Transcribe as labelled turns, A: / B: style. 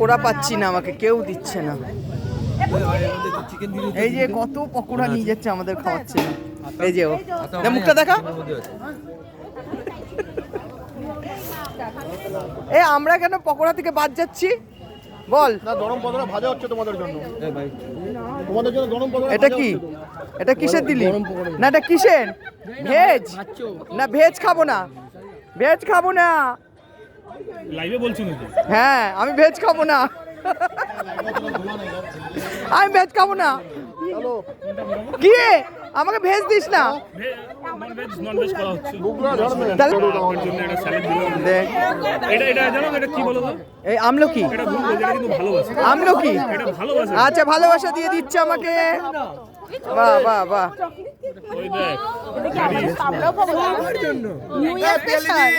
A: পকোড়া পাচ্ছি না, আমাকে কেউ দিচ্ছে না। এই যে কত পকোড়া নিয়ে যাচ্ছে, আমাদের খাওয়াচ্ছে না। এই যে ও মুখটা দেখা। এ আমরা কেন পকোড়া থেকে বাদ যাচ্ছি বল?
B: না, গরম পকোড়া ভাজা হচ্ছে তোমাদের জন্য। তোমাদের জন্য গরম পকোড়া।
A: এটা কি? এটা কিসের দিলি? না এটা কিসের? ভেজ না, ভেজ খাবো না, ভেজ খাবো না।
C: লাইভে বলছি নাকি?
A: হ্যাঁ আমি ভেজ খাবো না, আমি ভেজ খাবো না। কি আমাকে ভেজ দিস না?
C: নন ভেজ করা হচ্ছে।
A: তাহলে
C: আপনার জন্য একটা স্যালাড দিলাম।
A: দেখ,
C: এটা জানো এটা কি বলো তো?
A: এই আমলকি,
C: এটা ভুল বলছি, এটা কিন্তু ভালোবাসা।
A: আমলকি।
C: এটা ভালোবাসা।
A: আচ্ছা ভালোবাসা দিয়ে দিচ্ছে আমাকে। বাহ বাহ বাহ।
C: ওই দেখ।
D: New year special.